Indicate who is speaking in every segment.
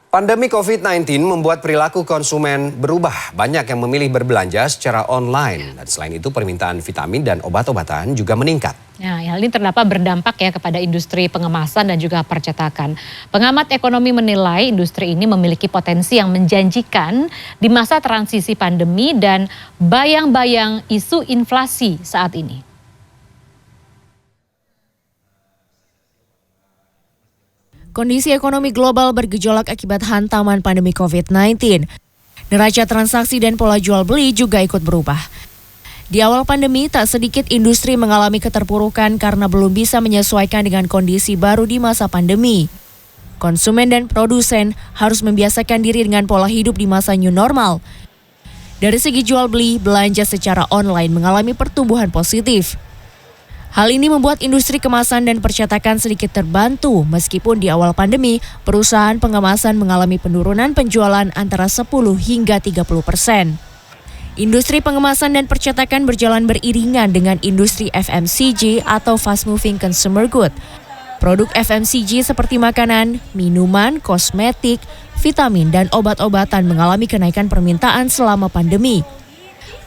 Speaker 1: Pandemi COVID-19 membuat perilaku konsumen berubah. Banyak yang memilih berbelanja secara online. Dan selain itu permintaan vitamin dan obat-obatan juga meningkat.
Speaker 2: Nah, hal ini terdapat berdampak ya kepada industri pengemasan dan juga percetakan. Pengamat ekonomi menilai industri ini memiliki potensi yang menjanjikan di masa transisi pandemi dan bayang-bayang isu inflasi saat ini.
Speaker 3: Kondisi ekonomi global bergejolak akibat hantaman pandemi COVID-19. Neraca transaksi dan pola jual beli juga ikut berubah. Di awal pandemi, tak sedikit industri mengalami keterpurukan karena belum bisa menyesuaikan dengan kondisi baru di masa pandemi. Konsumen dan produsen harus membiasakan diri dengan pola hidup di masa new normal. Dari segi jual beli, belanja secara online mengalami pertumbuhan positif. Hal ini membuat industri kemasan dan percetakan sedikit terbantu meskipun di awal pandemi perusahaan pengemasan mengalami penurunan penjualan antara 10 hingga 30%. Industri pengemasan dan percetakan berjalan beriringan dengan industri FMCG atau fast moving consumer good. Produk FMCG seperti makanan, minuman, kosmetik, vitamin dan obat-obatan mengalami kenaikan permintaan selama pandemi.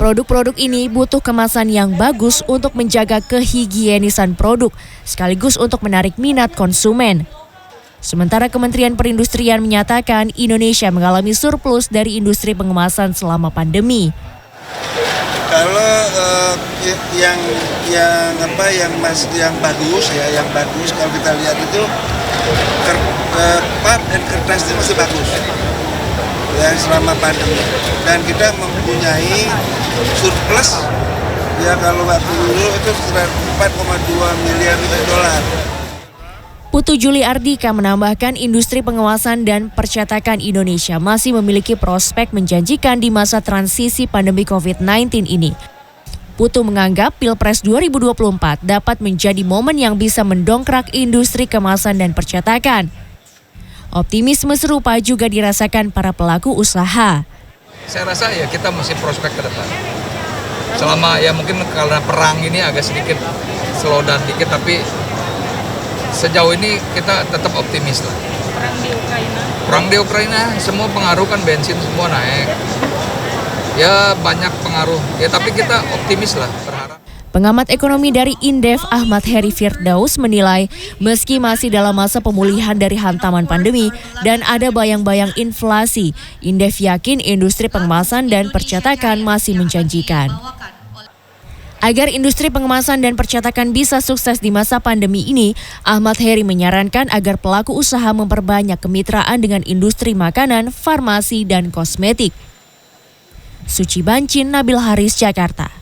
Speaker 3: Produk-produk ini butuh kemasan yang bagus untuk menjaga kehigienisan produk, sekaligus untuk menarik minat konsumen. Sementara Kementerian Perindustrian menyatakan Indonesia mengalami surplus dari industri pengemasan selama pandemi.
Speaker 4: Kalau yang bagus kalau kita lihat itu pulp dan kertas itu masih bagus. Ya, selama pandemi, dan kita mempunyai surplus ya kalau waktu dulu itu 4,2 miliar dolar.
Speaker 3: Putu Juli Ardika menambahkan industri pengemasan dan percetakan Indonesia masih memiliki prospek menjanjikan di masa transisi pandemi COVID-19 ini. Putu menganggap Pilpres 2024 dapat menjadi momen yang bisa mendongkrak industri kemasan dan percetakan. Optimisme serupa juga dirasakan para pelaku usaha.
Speaker 5: Saya rasa ya kita masih prospek ke depan. Selama ya mungkin karena perang ini agak sedikit slow down dikit, tapi sejauh ini kita tetap optimis lah. Perang di Ukraina semua pengaruh kan, bensin semua naik. Ya banyak pengaruh. Ya tapi kita optimis lah, berharap.
Speaker 3: Pengamat ekonomi dari Indef Ahmad Heri Firdaus menilai meski masih dalam masa pemulihan dari hantaman pandemi dan ada bayang-bayang inflasi, Indef yakin industri pengemasan dan percetakan masih menjanjikan. Agar industri pengemasan dan percetakan bisa sukses di masa pandemi ini, Ahmad Heri menyarankan agar pelaku usaha memperbanyak kemitraan dengan industri makanan, farmasi, dan kosmetik. Suci Bancin, Nabil Haris, Jakarta.